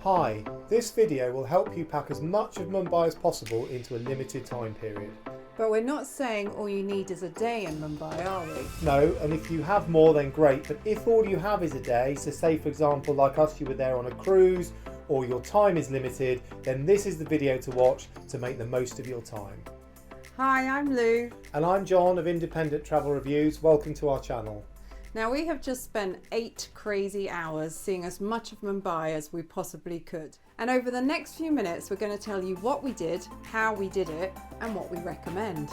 Hi, this video will help you pack as much of Mumbai as possible into a limited time period. But we're not saying all you need is a day in Mumbai, are we? No, and if you have more then great, but if all you have is a day, so say for example like us you were there on a cruise or your time is limited, then this is the video to watch to make the most of your time. Hi, I'm Lou. And I'm John of Independent Travel Reviews. Welcome to our channel. Now we have just spent 8 crazy hours seeing as much of Mumbai as we possibly could. And over the next few minutes we're going to tell you what we did, how we did it and what we recommend.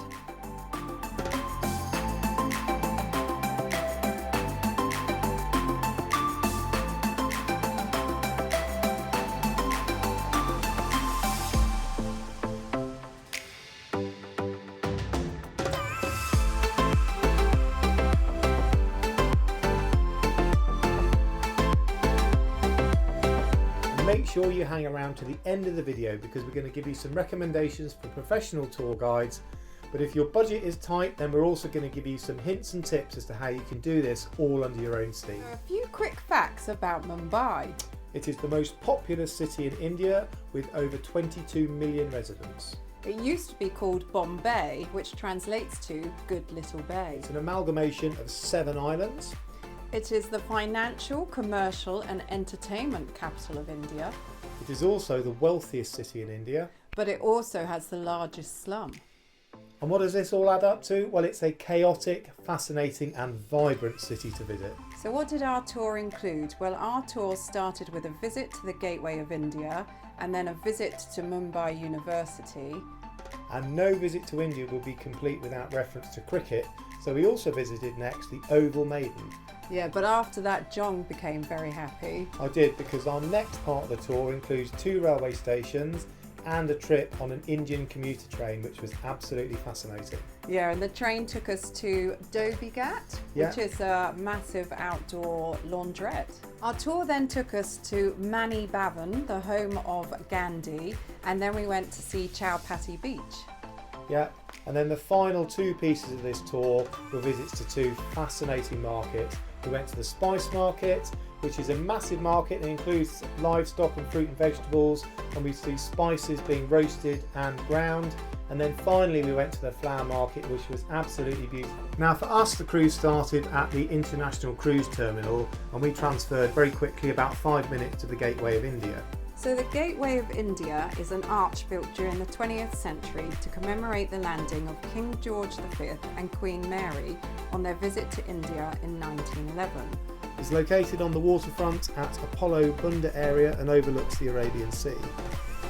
Make sure you hang around to the end of the video because we're going to give you some recommendations for professional tour guides. But if your budget is tight, then we're also going to give you some hints and tips as to how you can do this all under your own steam. A few quick facts about Mumbai. It is the most populous city in India with over 22 million residents. It used to be called Bombay, which translates to Good Little Bay. It's an amalgamation of 7 islands. It is the financial, commercial and entertainment capital of India. It is also the wealthiest city in India. But it also has the largest slum. And what does this all add up to? Well, it's a chaotic, fascinating and vibrant city to visit. So what did our tour include? Well, our tour started with a visit to the Gateway of India and then a visit to Mumbai University. And no visit to India will be complete without reference to cricket, so we also visited next the Oval Maidan. Yeah, but after that John became very happy. I did, because our next part of the tour includes 2 railway stations and a trip on an Indian commuter train, which was absolutely fascinating. Yeah, and the train took us to Dhobi Ghat, Yeah. which is a massive outdoor laundrette. Our tour then took us to Bhavan, the home of Gandhi, and then we went to see Chowpatti beach. Yeah, and then the final 2 pieces of this tour were visits to 2 fascinating markets. We went to the Spice Market, which is a massive market that includes livestock and fruit and vegetables, and we see spices being roasted and ground. And then finally we went to the Flower Market, which was absolutely beautiful. Now for us, the cruise started at the International Cruise Terminal and we transferred very quickly, about 5 minutes, to the Gateway of India. So the Gateway of India is an arch built during the 20th century to commemorate the landing of King George V and Queen Mary on their visit to India in 1911. It's located on the waterfront at Apollo Bunda area and overlooks the Arabian Sea.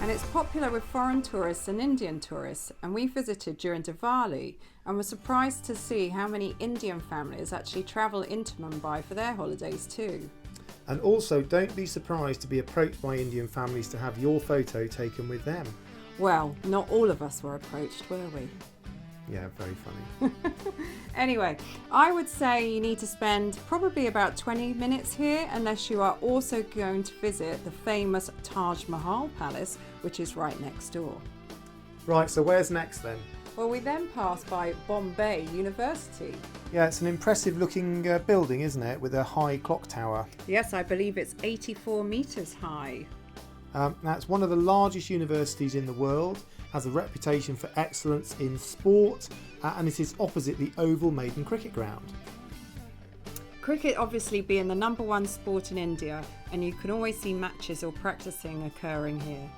And it's popular with foreign tourists and Indian tourists, and we visited during Diwali and were surprised to see how many Indian families actually travel into Mumbai for their holidays too. And also, don't be surprised to be approached by Indian families to have your photo taken with them. Well, not all of us were approached, were we? Yeah, very funny. Anyway, I would say you need to spend probably about 20 minutes here unless you are also going to visit the famous Taj Mahal Palace, which is right next door. Right, so where's next then? Well, we then passed by Bombay University. Yeah, it's an impressive looking building, isn't it, with a high clock tower. Yes, I believe it's 84 metres high. Now, it's one of the largest universities in the world, has a reputation for excellence in sport, and it is opposite the Oval Maidan cricket ground. Cricket obviously being the #1 sport in India, and you can always see matches or practicing occurring here.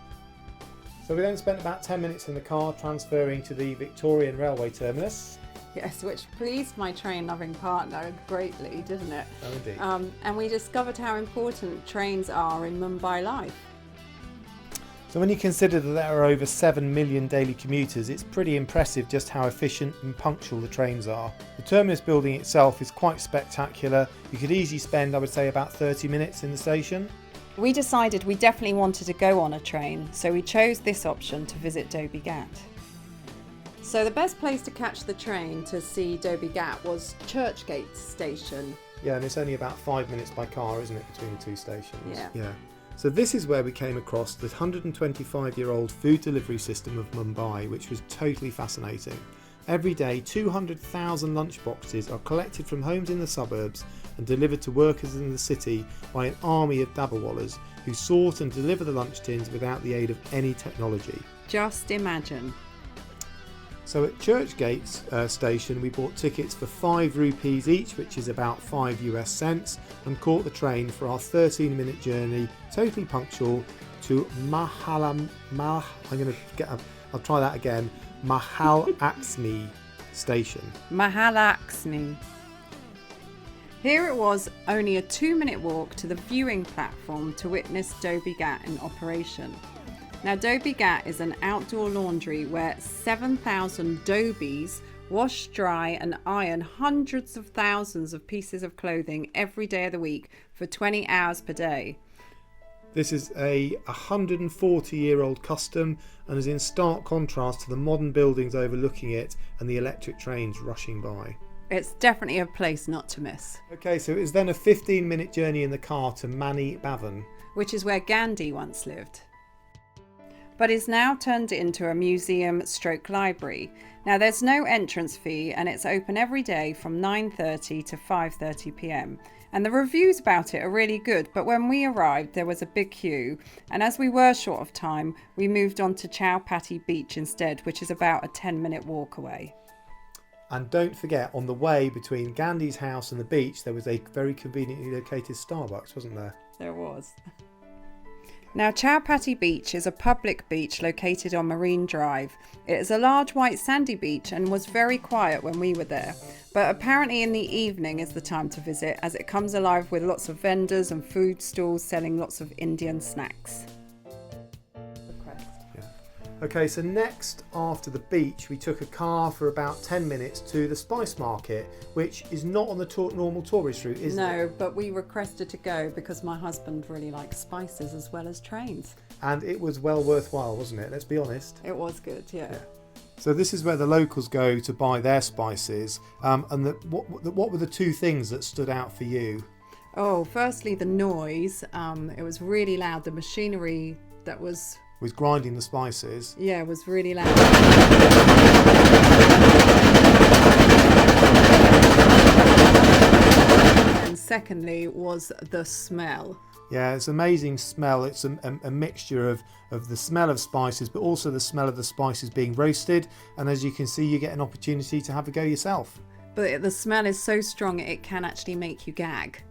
So we then spent about 10 minutes in the car transferring to the Victorian railway terminus. Yes, which pleased my train-loving partner greatly, didn't it? Oh, indeed. And we discovered how important trains are in Mumbai life. So when you consider that there are over 7 million daily commuters, it's pretty impressive just how efficient and punctual the trains are. The terminus building itself is quite spectacular. You could easily spend, I would say, about 30 minutes in the station. We decided we definitely wanted to go on a train, so we chose this option to visit Dhobi Ghat. So the best place to catch the train to see Dhobi Ghat was Churchgate station. Yeah, and it's only about 5 minutes by car, isn't it, between the 2 stations? Yeah. So this is where we came across the 125-year-old food delivery system of Mumbai, which was totally fascinating. Every day, 200,000 lunchboxes are collected from homes in the suburbs and delivered to workers in the city by an army of Dabbawalas who sort and deliver the lunch tins without the aid of any technology. Just imagine. So at Churchgate station we bought tickets for 5 rupees each, which is about 5 US cents, and caught the train for our 13-minute journey, totally punctual, to I'll try that again, Mahalaxmi station. Mahalaxmi. Here it was, only a 2-minute walk to the viewing platform to witness Dhobi Ghat in operation. Now, Dhobi Ghat is an outdoor laundry where 7,000 dhobis wash, dry and iron hundreds of thousands of pieces of clothing every day of the week for 20 hours per day. This is a 140-year-old custom and is in stark contrast to the modern buildings overlooking it and the electric trains rushing by. It's definitely a place not to miss. Okay, so it was then a 15-minute journey in the car to Bhavan, which is where Gandhi once lived, but is now turned into a museum stroke library. Now there's no entrance fee and it's open every day from 9:30 to 5:30 p.m. and the reviews about it are really good, but when we arrived there was a big queue, and as we were short of time we moved on to Chowpatti beach instead, which is about a 10-minute walk away. And don't forget, on the way between Gandhi's house and the beach there was a very conveniently located Starbucks, wasn't there? There was. Now, Chowpatti Beach is a public beach located on Marine Drive. It is a large white sandy beach and was very quiet when we were there. But apparently in the evening is the time to visit, as it comes alive with lots of vendors and food stalls selling lots of Indian snacks. Okay, so next after the beach we took a car for about 10 minutes to the spice market, which is not on the normal tourist route, is it? No, but we requested to go because my husband really likes spices as well as trains. And it was well worthwhile, wasn't it? Let's be honest. It was good, yeah. So this is where the locals go to buy their spices. And what were the two things that stood out for you? Oh, firstly the noise. It was really loud. The machinery that was grinding the spices. Yeah, it was really loud. And secondly was the smell. Yeah, it's an amazing smell. It's a mixture of the smell of spices, but also the smell of the spices being roasted. And as you can see, you get an opportunity to have a go yourself. But the smell is so strong it can actually make you gag.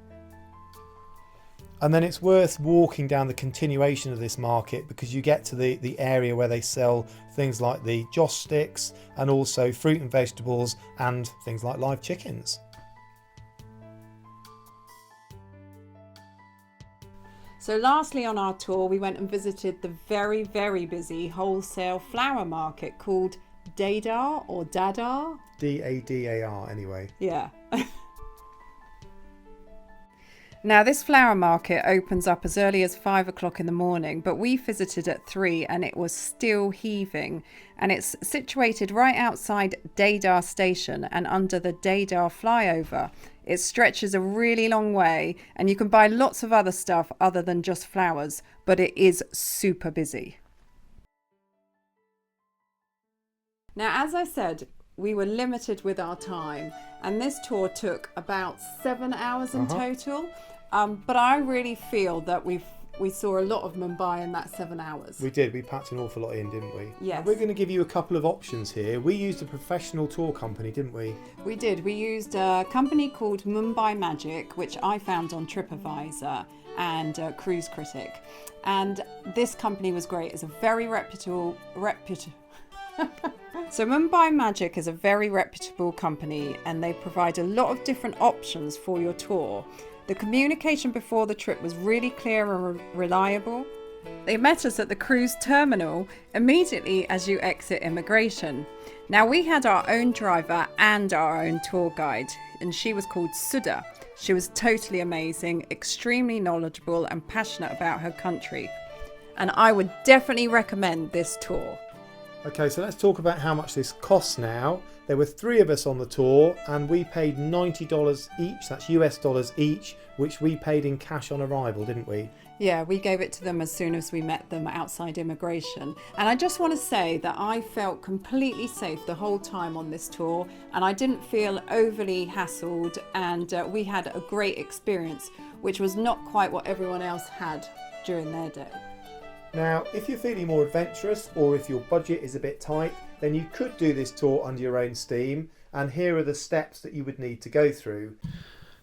And then it's worth walking down the continuation of this market because you get to the area where they sell things like the joss sticks and also fruit and vegetables and things like live chickens. So lastly on our tour we went and visited the very, very busy wholesale flower market called Dadar or Dadar? Dadar anyway. Yeah. Now this flower market opens up as early as 5 o'clock in the morning, but we visited at 3 and it was still heaving, and it's situated right outside Dadar station and under the Dadar flyover. It stretches a really long way and you can buy lots of other stuff other than just flowers, but it is super busy. Now, as I said, we were limited with our time and this tour took about 7 hours in total. But I really feel that we saw a lot of Mumbai in that 7 hours. We did. We packed an awful lot in, didn't we? Yes. We're going to give you a couple of options here. We used a professional tour company, didn't we? We did. We used a company called Mumbai Magic, which I found on TripAdvisor and Cruise Critic. And this company was great. It's a very reputable. So Mumbai Magic is a very reputable company and they provide a lot of different options for your tour. The communication before the trip was really clear and reliable. They met us at the cruise terminal immediately as you exit immigration. Now we had our own driver and our own tour guide, and she was called Sudha. She was totally amazing, extremely knowledgeable and passionate about her country. And I would definitely recommend this tour. Okay, so let's talk about how much this costs now. There were 3 of us on the tour and we paid $90 each, that's US dollars each, which we paid in cash on arrival, didn't we? Yeah, we gave it to them as soon as we met them outside immigration. And I just want to say that I felt completely safe the whole time on this tour, and I didn't feel overly hassled, and we had a great experience, which was not quite what everyone else had during their day. Now, if you're feeling more adventurous or if your budget is a bit tight, then you could do this tour under your own steam, and here are the steps that you would need to go through.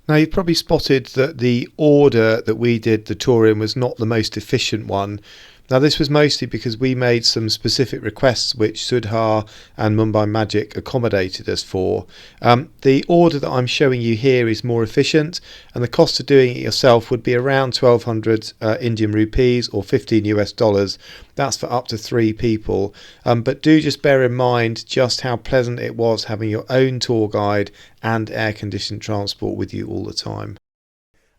Now, you've probably spotted that the order that we did the tour in was not the most efficient one. Now, this was mostly because we made some specific requests which Sudha and Mumbai Magic accommodated us for. The order that I'm showing you here is more efficient, and the cost of doing it yourself would be around 1,200 Indian rupees or $15 US. That's for up to 3 people. But do just bear in mind just how pleasant it was having your own tour guide and air-conditioned transport with you all the time.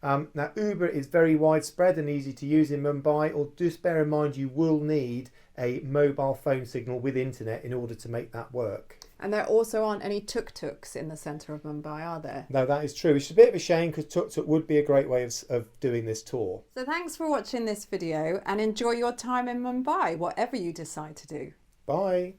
Now, Uber is very widespread and easy to use in Mumbai, or just bear in mind you will need a mobile phone signal with internet in order to make that work. And there also aren't any tuk-tuks in the centre of Mumbai, are there? No, that is true. It's a bit of a shame because tuk-tuk would be a great way of doing this tour. So thanks for watching this video, and enjoy your time in Mumbai, whatever you decide to do. Bye.